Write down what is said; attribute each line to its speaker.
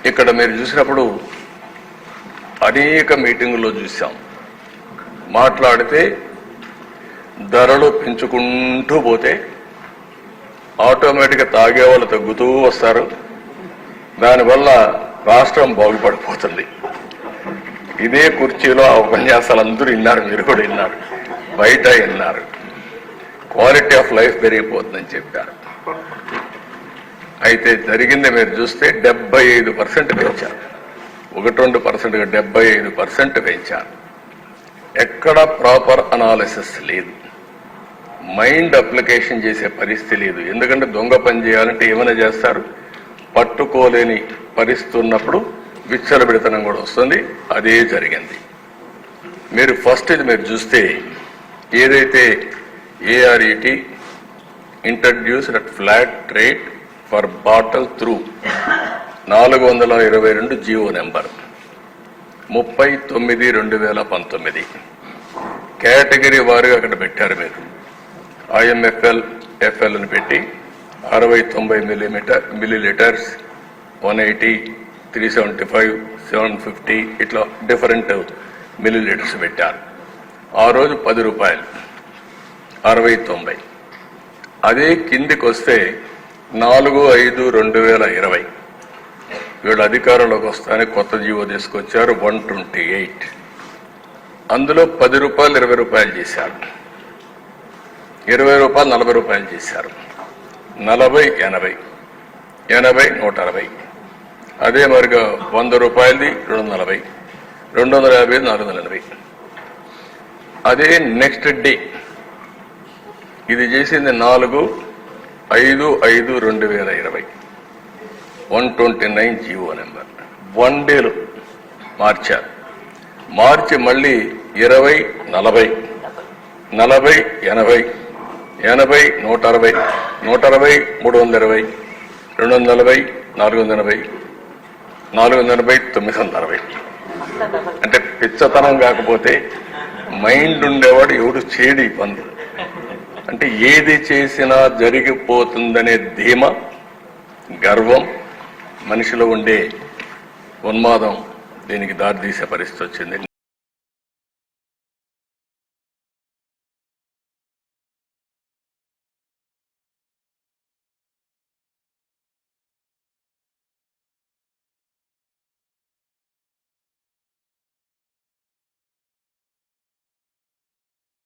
Speaker 1: ఇక్కడ మీరు చూసినప్పుడు అనేక మీటింగుల్లో చూసాం. మాట్లాడితే ధరలు పెంచుకుంటూ పోతే ఆటోమేటిక్గా తాగే వాళ్ళు తగ్గుతూ వస్తారు. దానివల్ల రాష్ట్రం బాగుపడిపోతుంది. ఇదే కుర్చీలో ఆ ఉపన్యాసాలు అందరూ విన్నారు, మీరు కూడా విన్నారు, బయట విన్నారు. క్వాలిటీ ఆఫ్ లైఫ్ పెరిగిపోతుందని చెప్పారు. అయితే జరిగింది మీరు చూస్తే 75% పెంచారు. 1-2%గా 75% పెంచారు. ఎక్కడ ప్రాపర్ అనాలిసిస్ లేదు, మైండ్ అప్లికేషన్ చేసే పరిస్థితి లేదు. ఎందుకంటే దొంగ పని చేయాలంటే ఏమైనా చేస్తారు, పట్టుకోలేని పరిస్థితి ఉన్నప్పుడు విచ్చలబిడితనం కూడా వస్తుంది. అదే జరిగింది. మీరు ఫస్ట్ ఇది మీరు చూస్తే ఏదైతే ARET introduced at flat rate for bottle through 422 GO number 30/9/2019 category వారుగా అక్కడ పెట్టారు. మీరు IMFL FL అని పెట్టి 60-90 మిల్లీలీటర్స్, 180, 375, 750 ఇట్లా డిఫరెంట్ మిల్లీలీటర్స్ పెట్టారు. ఆ రోజు 10 రూపాయలు, 60-90. అదే కిందికి వస్తే 4/5/2020 వీళ్ళు అధికారంలోకి వస్తానే కొత్త జీవో తీసుకొచ్చారు 128. అందులో 10 రూపాయలు 20 రూపాయలు చేశారు, 20 రూపాయలు 40 రూపాయలు చేశారు, 40 80, 80 160. అదే మరిగా 100 రూపాయలది 240, 250 480. అదే నెక్స్ట్ డే ఇది చేసింది 4/5/2020 129 జీవో నెంబర్. 1 డేలో మార్చారు. మార్చి మళ్ళీ 20 40, 40 80, 80 160, 160 320, 240 480, 480 960. అంటే పిచ్చతనం కాకపోతే మైండ్ ఉండేవాడు ఎవడు చేయడు ఈ పనులు. అంటే ఏది చేసినా జరిగిపోతుందనే ధీమ, గర్వం, మనిషిలో ఉండే ఉన్మాదం దీనికి దారితీసే పరిస్థితి వచ్చింది.